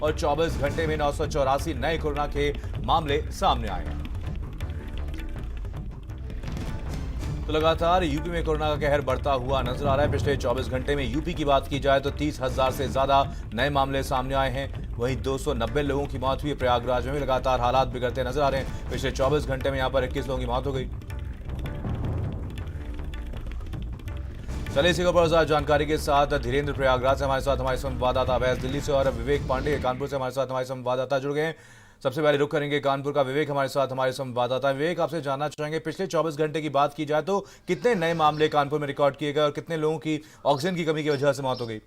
और 24 घंटे में 984 नए कोरोना के मामले सामने आए हैं। तो लगातार यूपी में कोरोना का कहर बढ़ता हुआ नजर आ रहा है। पिछले 24 घंटे में यूपी की बात की जाए तो 30,000 से ज्यादा नए मामले सामने आए हैं। वहीं 290 लोगों की मौत हुई। प्रयागराज में भी लगातार हालात बिगड़ते नजर आ रहे हैं। पिछले 24 घंटे में यहां पर 21 लोगों की मौत हो गई। चलिए इसी खबर पर जानकारी के साथ धीरेन्द्र प्रयागराज से हमारे संवाददाता अवैध दिल्ली से और विवेक पांडे कानपुर से हमारे संवाददाता जुड़ गए हैं। सबसे पहले रुख करेंगे कानपुर का। विवेक हमारे साथ हमारे संवाददाता। विवेक, आपसे जानना चाहेंगे पिछले 24 घंटे की बात की जाए तो कितने नए मामले कानपुर में रिकॉर्ड किए गए और कितने लोगों की ऑक्सीजन की कमी की वजह से मौत हो गई?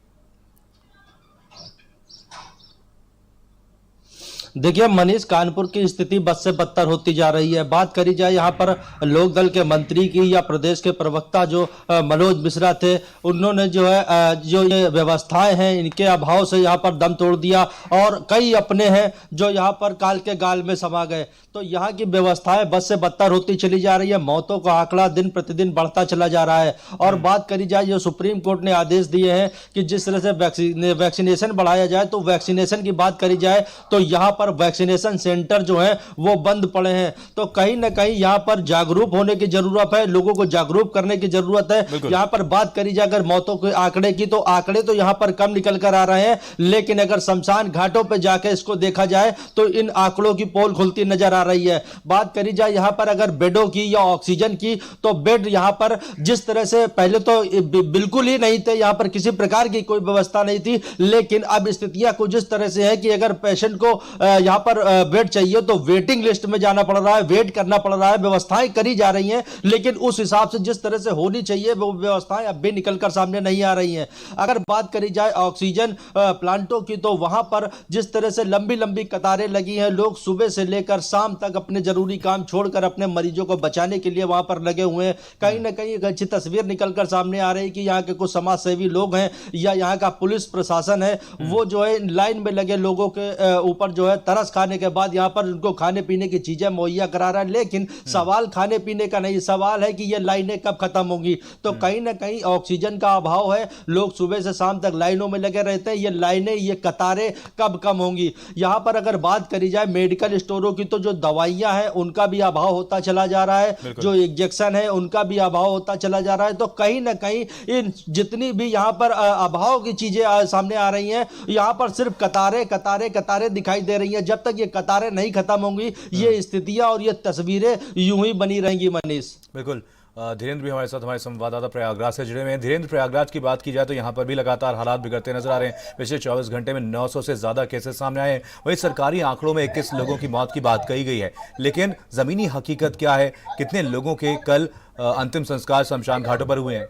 देखिए मनीष, कानपुर की स्थिति बद से बदतर होती जा रही है। बात करी जाए यहाँ पर लोक दल के मंत्री की या प्रदेश के प्रवक्ता जो मनोज मिश्रा थे, उन्होंने जो है जो ये व्यवस्थाएं हैं इनके अभाव से यहाँ पर दम तोड़ दिया और कई अपने हैं जो यहाँ पर काल के गाल में समा गए। तो यहाँ की व्यवस्थाएं बद से बदतर होती चली जा रही है। मौतों का आंकड़ा दिन प्रतिदिन बढ़ता चला जा रहा है। और बात करी जाए जो सुप्रीम कोर्ट ने आदेश दिए हैं कि जिस तरह से वैक्सीनेशन बढ़ाया जाए, तो वैक्सीनेशन की बात करी जाए तो यहाँ पर वैक्सीनेशन सेंटर जो है वो बंद पड़े हैं। तो कहीं ना कहीं यहाँ पर जागरूक होने की जरूरत है, लोगों को जागरूक करने की जरूरत है। यहाँ पर बात करी जाए अगर मौतों के आंकड़े की, तो आंकड़े तो यहाँ पर कम निकल कर आ रहे हैं, लेकिन अगर शमशान घाटों पर जाकर इसको देखा जाए तो इन आंकड़ों की पोल खुलती नजर आ रही है। बात करी जाए यहाँ पर अगर बेडों की या ऑक्सीजन की, तो बेड यहाँ पर जिस तरह से पहले तो बिल्कुल ही नहीं थे, यहाँ पर किसी प्रकार की कोई व्यवस्था नहीं थी, लेकिन अब स्थितियां कुछ इस तरह से है कि अगर पेशेंट को यहाँ पर बेड चाहिए तो वेटिंग लिस्ट में जाना पड़ रहा है, वेट करना पड़ रहा है। व्यवस्थाएं करी जा रही हैं, लेकिन उस हिसाब से जिस तरह से होनी चाहिए वो व्यवस्थाएं अब भी निकलकर सामने नहीं आ रही हैं। अगर बात करी जाए ऑक्सीजन प्लांटों की, तो वहां पर जिस तरह से लंबी लंबी कतारें लगी हैं, लोग सुबह से लेकर शाम तक अपने जरूरी काम छोड़कर अपने मरीजों को बचाने के लिए वहां पर लगे हुए हैं। कहीं ना कहीं एक अच्छी तस्वीर निकलकर सामने आ रही है कि यहाँ के कुछ समाज सेवी लोग हैं या यहाँ का पुलिस प्रशासन है, वो जो है लाइन में लगे लोगों के ऊपर जो है तरस खाने के बाद यहाँ पर उनको खाने पीने की चीजें मुहैया करा रहा है। लेकिन सवाल खाने पीने का नहीं, सवाल है कि ये लाइनें कब खत्म होंगी। तो कहीं ना कहीं ऑक्सीजन का अभाव है, लोग सुबह से शाम तक लाइनों में लगे रहते हैं। ये लाइनें, ये कतारें कब कम होंगी। यहाँ पर अगर बात करी जाए मेडिकल स्टोरों की, तो जो दवाइयां हैं उनका भी अभाव होता चला जा रहा है, जो इंजेक्शन है उनका भी अभाव होता चला जा रहा है। तो कहीं ना कहीं इन जितनी भी यहाँ पर अभाव की चीजें सामने आ रही हैं, यहाँ पर सिर्फ कतारें कतारें कतारें दिखाई दे रही हैं। जब तक ये कतारें नहीं खत्म होंगी, ये स्थितियां और ये तस्वीरें यूं ही बनी रहेंगी। मनीष, बिल्कुल। धीरेन्द्र भी हमारे साथ हमारे संवाददाता प्रयागराज से जुड़े हुए हैं। धीरेन्द्र, प्रयागराज की बात की जाए तो यहाँ पर भी लगातार हालात बिगड़ते नजर आ रहे हैं। पिछले 24 घंटे में 900 से ज्यादा केसेस सामने आए हैं। वहीं सरकारी आंकड़ों में 21 लोगों की मौत की बात कही गई है, लेकिन जमीनी हकीकत क्या है? कितने लोगों के कल अंतिम संस्कार शमशान घाटों पर हुए हैं?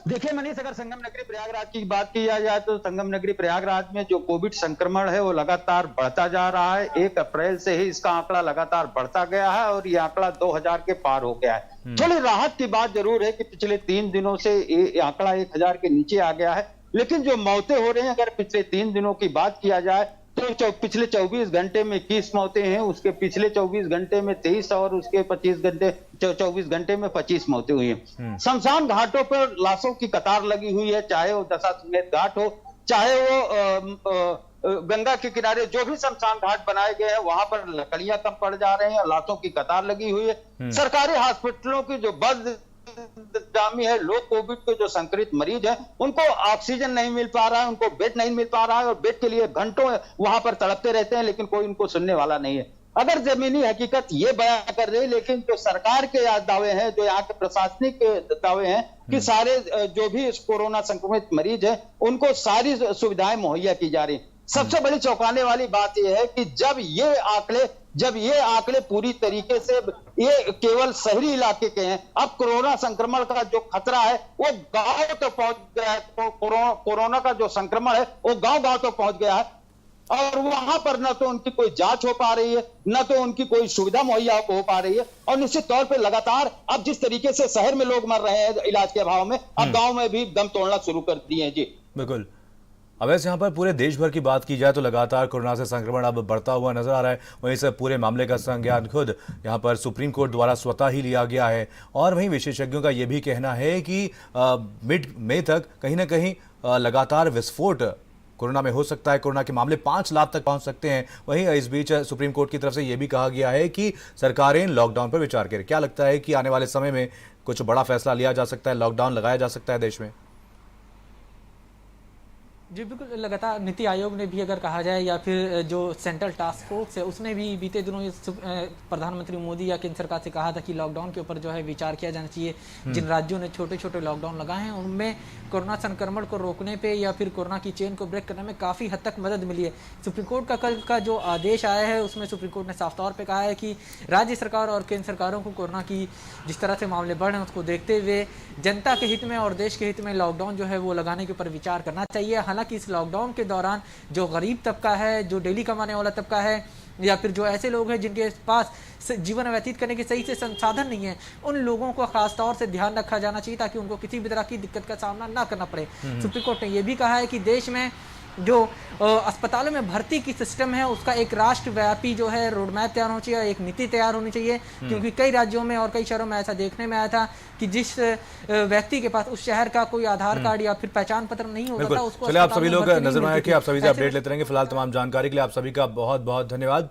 देखिए मनीष, अगर संगम नगरी प्रयागराज की बात की जाए तो संगम नगरी प्रयागराज में जो कोविड संक्रमण है वो लगातार बढ़ता जा रहा है। 1 अप्रैल से ही इसका आंकड़ा लगातार बढ़ता गया है और ये आंकड़ा 2000 के पार हो गया है। थोड़ी राहत की बात जरूर है कि पिछले 3 दिनों से ये आंकड़ा 1000 के नीचे आ गया है, लेकिन जो मौतें हो रही हैं, अगर पिछले 3 दिनों की बात किया जाए तो पिछले 24 घंटे में 21 मौतें हैं, उसके पिछले 24 घंटे में 23 और उसके 24 घंटे में 25 मौतें हुई हैं। शमशान घाटों पर लाशों की कतार लगी हुई है, चाहे वो दशाश्वमेध घाट हो, चाहे वो गंगा के किनारे जो भी शमशान घाट बनाए गए हैं वहां पर लकड़ियां कम पड़ जा रहे हैं, लाशों की कतार लगी हुई है। सरकारी हॉस्पिटलों की जो बद जामी है, लोग कोविड के जो संक्रमित मरीज हैं उनको ऑक्सीजन नहीं मिल पा रहा है, उनको बेड नहीं मिल पा रहा है और बेड के लिए घंटों वहां पर तड़पते रहते हैं, लेकिन कोई उनको सुनने वाला नहीं है। अगर जमीनी हकीकत ये बयान कर रही, लेकिन जो सरकार के दावे हैं, जो यहाँ के प्रशासनिक दावे हैं कि सारे जो भी कोरोना संक्रमित मरीज हैं उनको सारी सुविधाएं मुहैया की जा रही। सबसे बड़ी चौंकाने वाली बात यह है कि जब ये आंकड़े पूरी तरीके से ये केवल शहरी इलाके के हैं, अब कोरोना संक्रमण का जो खतरा है वो गांव तक पहुंच गया है। तो कोरोना का जो संक्रमण है वो गांव तक पहुंच गया है और वहां पर न तो उनकी कोई जांच हो पा रही है, न तो उनकी कोई सुविधा मुहैया हो पा रही है। और निश्चित तौर पे लगातार अब जिस तरीके से शहर में लोग मर रहे हैं इलाज के अभाव में, अब गांव में भी दम तोड़ना शुरू कर दिए हैं। जी बिल्कुल। अब वैसे यहाँ पर पूरे देश भर की बात की जाए तो लगातार कोरोना से संक्रमण अब बढ़ता हुआ नजर आ रहा है। वहीं से पूरे मामले का संज्ञान खुद यहाँ पर सुप्रीम कोर्ट द्वारा स्वतः ही लिया गया है और वहीं विशेषज्ञों का यह भी कहना है कि मिड मई तक कहीं ना कहीं लगातार विस्फोट कोरोना में हो सकता है, कोरोना के मामले 5 लाख तक पहुंच सकते हैं। वहीं इस बीच सुप्रीम कोर्ट की तरफ से यह भी कहा गया है कि सरकारें लॉकडाउन पर विचार करें। क्या लगता है कि आने वाले समय में कुछ बड़ा फैसला लिया जा सकता है, लॉकडाउन लगाया जा सकता है देश में? जी बिल्कुल, लगातार नीति आयोग ने भी अगर कहा जाए या फिर जो सेंट्रल टास्क फोर्स है उसने भी बीते दिनों प्रधानमंत्री मोदी या केंद्र सरकार से कहा था कि लॉकडाउन के ऊपर जो है विचार किया जाना चाहिए। जिन राज्यों ने छोटे छोटे लॉकडाउन लगाए हैं उनमें कोरोना संक्रमण को रोकने पे या फिर कोरोना की चेन को ब्रेक करने में काफ़ी हद तक मदद मिली है। सुप्रीम कोर्ट का कल का जो आदेश आया है उसमें सुप्रीम कोर्ट ने साफ तौर पर कहा है कि राज्य सरकार और केंद्र सरकारों को कोरोना की जिस तरह से मामले बढ़ रहे हैं उसको देखते हुए जनता के हित में और देश के हित में लॉकडाउन जो है वो लगाने के ऊपर विचार करना चाहिए। हालांकि इस लॉकडाउन के दौरान जो गरीब तबका है, जो डेली कमाने वाला तबका है या फिर जो ऐसे लोग हैं जिनके पास जीवन व्यतीत करने के सही से संसाधन नहीं है, उन लोगों को खास तौर से ध्यान रखा जाना चाहिए ताकि उनको किसी भी तरह की दिक्कत का सामना ना करना पड़े। सुप्रीम कोर्ट ने यह भी कहा है कि देश में जो अस्पतालों में भर्ती की सिस्टम है उसका एक राष्ट्रव्यापी जो है रोड मैप तैयार होना चाहिए, एक नीति तैयार होनी चाहिए। क्योंकि कई राज्यों में और कई शहरों में ऐसा देखने में आया था कि जिस व्यक्ति के पास उस शहर का कोई आधार कार्ड या फिर पहचान पत्र नहीं होता था उसको चलिए, आप सभी लोग नजर में रखिए, आप सभी से अपडेट लेते रहेंगे। फिलहाल तमाम जानकारी के लिए आप सभी का बहुत बहुत धन्यवाद।